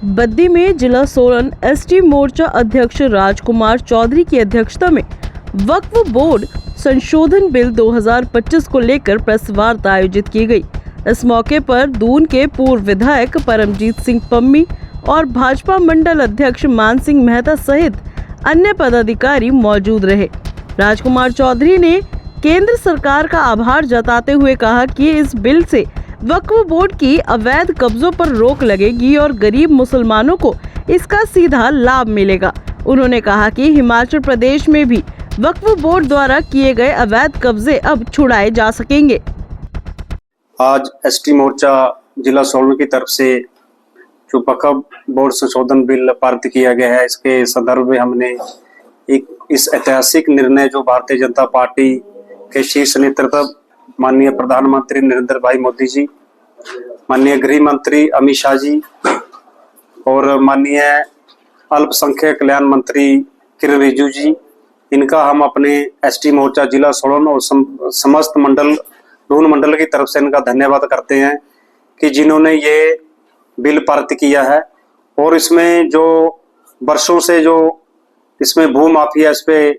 बद्दी में जिला सोलन एसटी मोर्चा अध्यक्ष राजकुमार चौधरी की अध्यक्षता में वक्फ बोर्ड संशोधन बिल 2025 को लेकर प्रेस वार्ता आयोजित की गई। इस मौके पर दून के पूर्व विधायक परमजीत सिंह पम्मी और भाजपा मंडल अध्यक्ष मान सिंह मेहता सहित अन्य पदाधिकारी मौजूद रहे। राजकुमार चौधरी ने केंद्र सरकार का आभार जताते हुए कहा कि इस बिल से वक्फ बोर्ड की अवैध कब्जों पर रोक लगेगी और गरीब मुसलमानों को इसका सीधा लाभ मिलेगा। उन्होंने कहा कि हिमाचल प्रदेश में भी वक्फ बोर्ड द्वारा किए गए अवैध कब्जे अब छुड़ाए जा सकेंगे। आज एसटी मोर्चा जिला सोलन की तरफ से जो वक्फ बोर्ड संशोधन बिल पारित किया गया है, इसके संदर्भ में हमने इस ऐतिहासिक निर्णय जो भारतीय जनता पार्टी के शीर्ष नेतृत्व माननीय प्रधानमंत्री नरेंद्र भाई मोदी जी, माननीय गृह मंत्री अमित शाह जी और माननीय अल्पसंख्यक कल्याण मंत्री किरण रिजिजू जी, इनका हम अपने एसटी मोर्चा जिला सोलन और समस्त दून मंडल की तरफ से इनका धन्यवाद करते हैं कि जिन्होंने ये बिल पारित किया है। और इसमें जो वर्षों से जो इसमें भू माफिया इस पे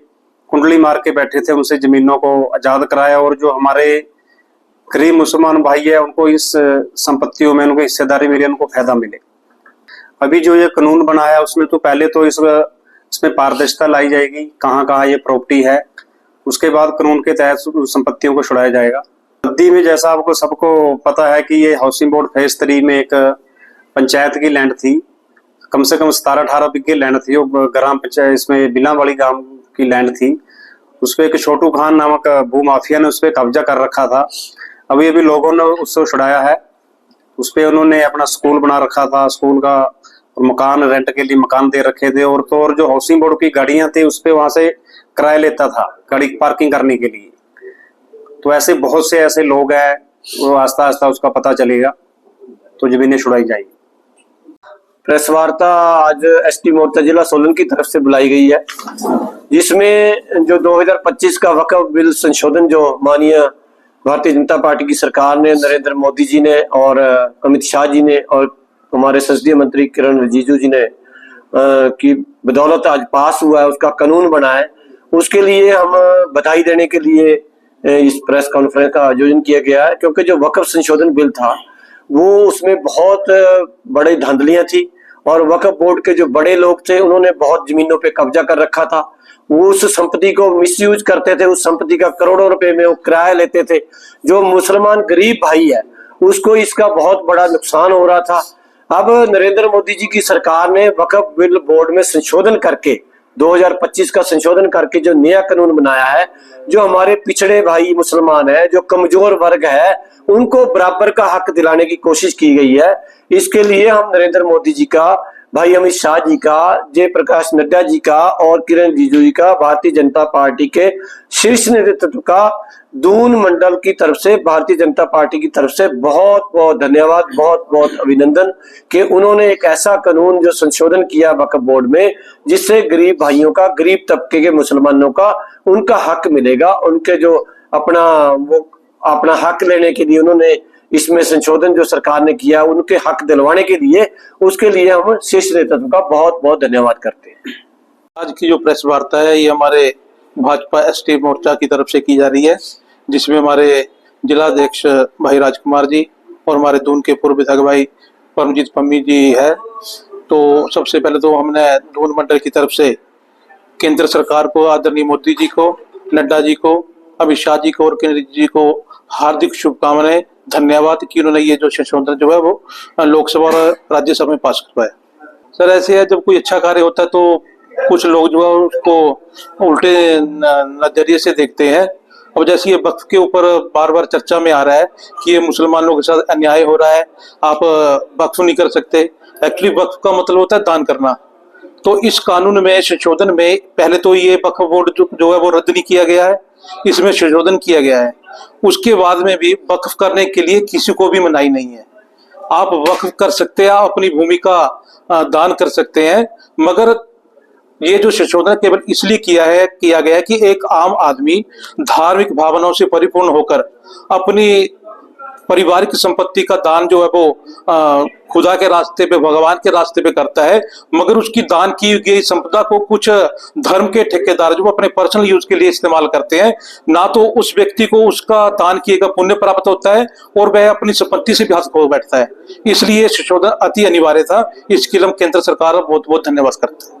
कुंडली मार के बैठे थे, उनसे जमीनों को आजाद कराया और जो हमारे गरीब मुसलमान भाई है उनको इस संपत्तियों में उनको हिस्सेदारी मिले, उनको फायदा मिले। अभी जो ये कानून बनाया उसमें तो पहले तो इसमें पारदर्शिता लाई जाएगी, कहाँ कहाँ ये प्रॉपर्टी है, उसके बाद कानून के तहत संपत्तियों को छुड़ाया जाएगा। बद्दी में जैसा आपको सबको पता है कि ये हाउसिंग बोर्ड फेज 3 में एक पंचायत की लैंड थी, कम से कम 17-18 बिघे लैंड थी। वो ग्राम पंचायत इसमें बिलावाली गांव की लैंड थी। उस पर एक छोटू खान नामक भू माफिया ने उस पर कब्जा कर रखा था। अभी लोगों ने उससे छुड़ाया है। उस पर उन्होंने अपना स्कूल बना रखा था, स्कूल का और मकान रेंट के लिए मकान दे रखे थे। और तो और जो हाउसिंग बोर्ड की गाड़ियां थी उस पर वहां से किराया लेता था गाड़ी पार्किंग करने के लिए। तो ऐसे बहुत से ऐसे लोग हैं, वो आस्ता आस्ता उसका पता चलेगा तो जमीनें छुड़ाई जाएगी। प्रेस वार्ता आज एसटी मोर्चा जिला सोलन की तरफ से बुलाई गई है, जिसमें जो 2025 का वक्फ बिल संशोधन जो माननीय भारतीय जनता पार्टी की सरकार ने, नरेंद्र मोदी जी ने और अमित शाह जी ने और हमारे संसदीय मंत्री किरण रिजिजू जी ने की बदौलत आज पास हुआ है, उसका कानून बना है। उसके लिए हम बधाई देने के लिए इस प्रेस कॉन्फ्रेंस का आयोजन किया गया है, क्योंकि जो वक्फ संशोधन बिल था वो उसमें बहुत बड़े धांधलियां थी और वक्फ बोर्ड के जो बड़े लोग थे उन्होंने बहुत जमीनों पे कब्जा कर रखा था। वो उस संपत्ति को मिसयूज करते थे, उस संपत्ति का करोड़ों रुपए में वो किराया लेते थे। जो मुसलमान गरीब भाई है उसको इसका बहुत बड़ा नुकसान हो रहा था। अब नरेंद्र मोदी जी की सरकार ने वक्फ बिल बोर्ड में संशोधन करके 2025 का संशोधन करके जो नया कानून बनाया है, जो हमारे पिछड़े भाई मुसलमान है, जो कमजोर वर्ग है, उनको बराबर का हक दिलाने की कोशिश की गई है। इसके लिए हम नरेंद्र मोदी जी का, भाई अमित शाह जी का, जयप्रकाश नड्डा जी का और किरण रिजिजू जी का, भारतीय जनता पार्टी के शीर्ष नेतृत्व का दून मंडल की तरफ से, भारतीय जनता पार्टी की तरफ से बहुत बहुत धन्यवाद, बहुत बहुत अभिनंदन कि उन्होंने एक ऐसा कानून जो संशोधन किया वक्फ बोर्ड में, जिससे गरीब भाइयों का, गरीब तबके के मुसलमानों का उनका हक मिलेगा। उनके जो अपना हक लेने के लिए उन्होंने इसमें संशोधन जो सरकार ने किया, उनके हक दिलवाने के लिए, उसके लिए हम शीर्ष नेतृत्व का बहुत बहुत धन्यवाद करते हैं। आज की जो प्रेस वार्ता है ये हमारे भाजपा एसटी मोर्चा की तरफ से की जा रही है, जिसमें हमारे जिला अध्यक्ष भाई राजकुमार जी और हमारे दून के पूर्व विधायक भाई परमजीत पम्मी जी है। तो सबसे पहले तो हमने दून मंडल की तरफ से केंद्र सरकार को, आदरणीय मोदी जी को, नड्डा जी को, अमित शाह जी को और किरण रिजिजू जी को हार्दिक शुभकामनाएं, धन्यवाद कि उन्होंने ये जो संशोधन जो है वो लोकसभा और राज्यसभा में पास करवाया। सर ऐसे है, जब कोई अच्छा कार्य होता है तो कुछ लोग जो है उसको उल्टे नजरिए से देखते हैं। अब जैसे ये वक्फ के ऊपर बार बार चर्चा में आ रहा है कि ये मुसलमानों के साथ अन्याय हो रहा है, आप वक्फ नहीं कर सकते। एक्चुअली वक्फ का मतलब होता है दान करना। तो इस कानून में, संशोधन में, पहले तो ये वक्फ बोर्ड जो है वो रद्द नहीं किया गया है, इसमें संशोधन किया गया है। उसके बाद में भी वक्फ करने के लिए किसी को भी मनाही नहीं है। आप वक्फ कर सकते हैं, आप अपनी भूमि का दान कर सकते हैं, मगर ये जो संशोधन केवल इसलिए किया गया है कि एक आम आदमी धार्मिक भावनाओं से परिपूर्ण होकर अपनी पारिवारिक संपत्ति का दान जो है वो खुदा के रास्ते पे, भगवान के रास्ते पे करता है, मगर उसकी दान की गई संपदा को कुछ धर्म के ठेकेदार जो अपने पर्सनल यूज के लिए इस्तेमाल करते हैं, ना तो उस व्यक्ति को उसका दान किए का पुण्य प्राप्त होता है और वह अपनी संपत्ति से भी हाथ खो बैठता है। इसलिए संशोधन अति अनिवार्य था। इसके लिए हम केंद्र सरकार का बहुत बहुत धन्यवाद करते हैं।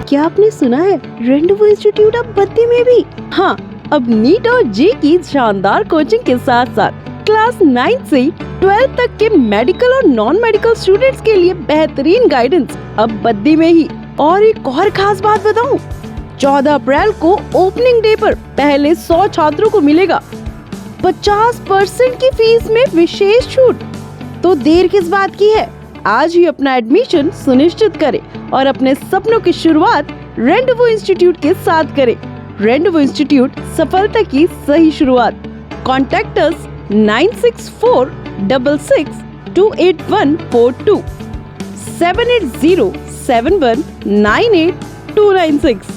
क्या आपने सुना है रेंडवो इंस्टीट्यूट अब बद्दी में भी? हाँ, अब नीट और जी की शानदार कोचिंग के साथ साथ क्लास 9 से 12 तक के मेडिकल और नॉन मेडिकल स्टूडेंट्स के लिए बेहतरीन गाइडेंस अब बद्दी में ही। और एक और खास बात बताऊं, 14 अप्रैल को ओपनिंग डे पर पहले 100 छात्रों को मिलेगा 50% की फीस में विशेष छूट। तो देर किस बात की है, आज ही अपना एडमिशन सुनिश्चित करें और अपने सपनों की शुरुआत रेंडवो इंस्टीट्यूट के साथ करें। रेंडवो इंस्टीट्यूट, सफलता की सही शुरुआत। Contact us 9646628142 78071982996।